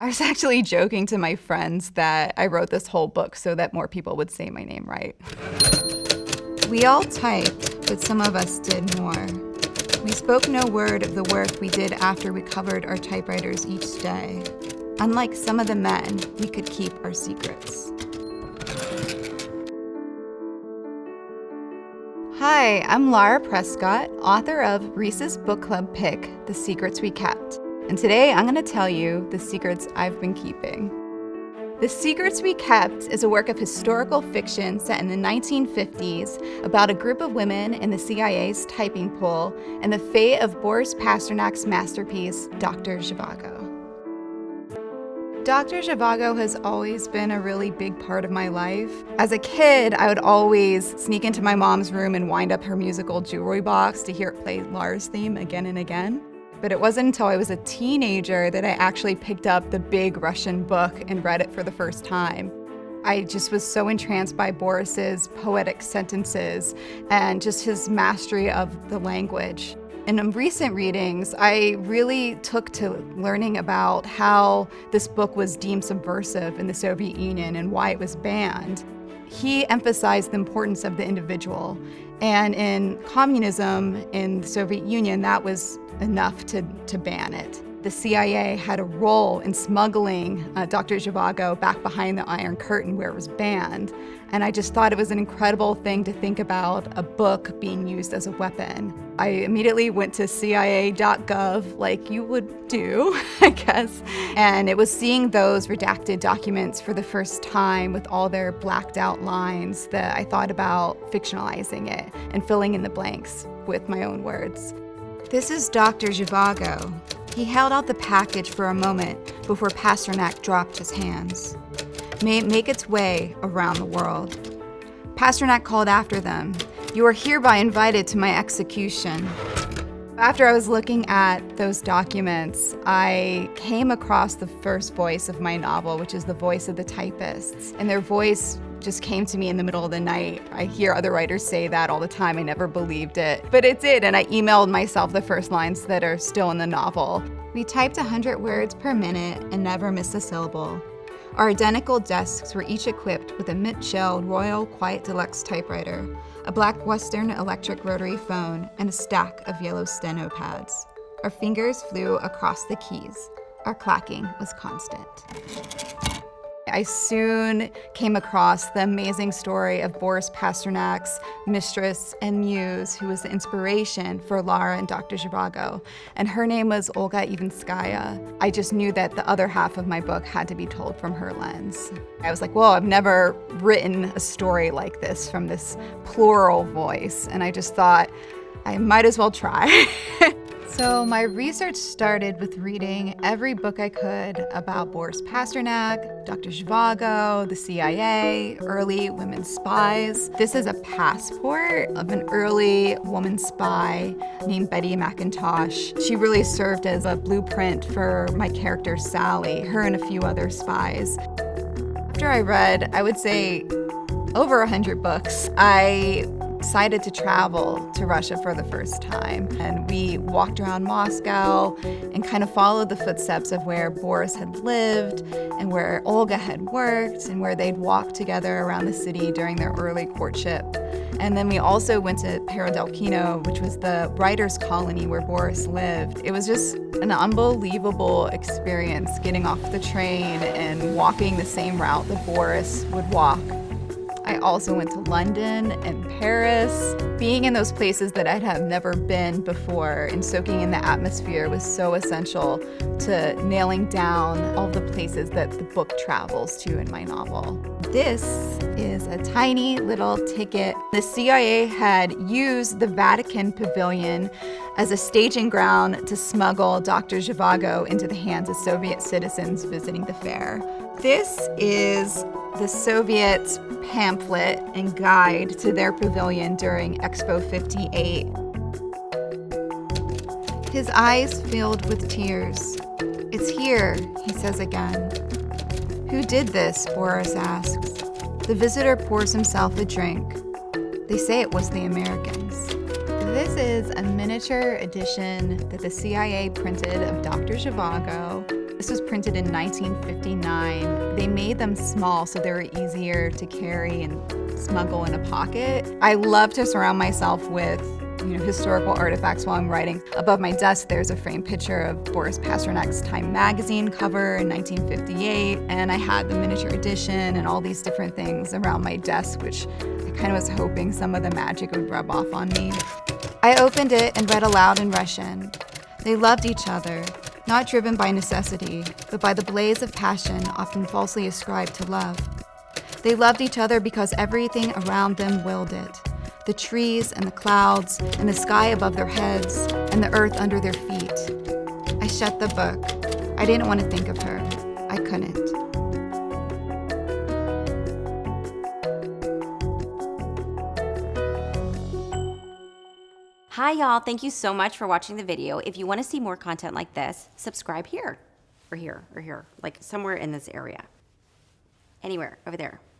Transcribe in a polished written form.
I was actually joking to my friends that I wrote this whole book so that more people would say my name right. We all typed, but some of us did more. We spoke no word of the work we did after we covered our typewriters each day. Unlike some of the men, we could keep our secrets. Hi, I'm Lara Prescott, author of Reese's book club pick, The Secrets We Kept. And today I'm going to tell you the secrets I've been keeping. The Secrets We Kept is a work of historical fiction set in the 1950s about a group of women in the CIA's typing pool and the fate of Boris Pasternak's masterpiece, Doctor Zhivago. Dr. Zhivago has always been a really big part of my life. As a kid, I would always sneak into my mom's room and wind up her musical jewelry box to hear it play Lara's theme again and again. But it wasn't until I was a teenager that I actually picked up the big Russian book and read it for the first time. I just was so entranced by Boris's poetic sentences and just his mastery of the language. In recent readings, I really took to learning about how this book was deemed subversive in the Soviet Union and why it was banned. He emphasized the importance of the individual. And in communism in the Soviet Union, that was enough to ban it. The CIA had a role in smuggling Dr. Zhivago back behind the Iron Curtain where it was banned. And I just thought it was an incredible thing to think about a book being used as a weapon. I immediately went to CIA.gov, like you would do, I guess. And it was seeing those redacted documents for the first time with all their blacked out lines that I thought about fictionalizing it and filling in the blanks with my own words. This is Dr. Zhivago. He held out the package for a moment before Pasternak dropped his hands. May it make its way around the world. Pasternak called after them. You are hereby invited to my execution. After I was looking at those documents, I came across the first voice of my novel, which is the voice of the typists. And their voice just came to me in the middle of the night. I hear other writers say that all the time. I never believed it, but it did. And I emailed myself the first lines that are still in the novel. We typed 100 words per minute and never missed a syllable. Our identical desks were each equipped with a mint-shelled Royal Quiet Deluxe typewriter, a black Western electric rotary phone, and a stack of yellow steno pads. Our fingers flew across the keys. Our clacking was constant. I soon came across the amazing story of Boris Pasternak's mistress and muse, who was the inspiration for Lara and Dr. Zhivago, and her name was Olga Ivanskaya. I just knew that the other half of my book had to be told from her lens. I was like, whoa, I've never written a story like this from this plural voice, and I just thought I might as well try. So my research started with reading every book I could about Boris Pasternak, Dr. Zhivago, the CIA, early women spies. This is a passport of an early woman spy named Betty McIntosh. She really served as a blueprint for my character Sally, her and a few other spies. After I read, I would say, over 100 books, I decided to travel to Russia for the first time. And we walked around Moscow and kind of followed the footsteps of where Boris had lived and where Olga had worked and where they'd walked together around the city during their early courtship. And then we also went to Peredelkino, which was the writers' colony where Boris lived. It was just an unbelievable experience getting off the train and walking the same route that Boris would walk. I also went to London and Paris. Being in those places that I had never been before and soaking in the atmosphere was so essential to nailing down all the places that the book travels to in my novel. This is a tiny little ticket. The CIA had used the Vatican Pavilion as a staging ground to smuggle Dr. Zhivago into the hands of Soviet citizens visiting the fair. This is the Soviets' pamphlet and guide to their pavilion during Expo 58. His eyes filled with tears. It's here, he says again. Who did this? Boris asks. The visitor pours himself a drink. They say it was the Americans. This is a miniature edition that the CIA printed of Dr. Zhivago. This was printed in 1959. They made them small so they were easier to carry and smuggle in a pocket. I love to surround myself with historical artifacts while I'm writing. Above my desk, there's a framed picture of Boris Pasternak's Time magazine cover in 1958, and I had the miniature edition and all these different things around my desk, which I kind of was hoping some of the magic would rub off on me. I opened it and read aloud in Russian. They loved each other, not driven by necessity, but by the blaze of passion often falsely ascribed to love. They loved each other because everything around them willed it. The trees and the clouds and the sky above their heads and the earth under their feet. I shut the book. I didn't want to think of her. I couldn't. Hi y'all, thank you so much for watching the video. If you want to see more content like this, subscribe here, or here, or here, like somewhere in this area. Anywhere, over there.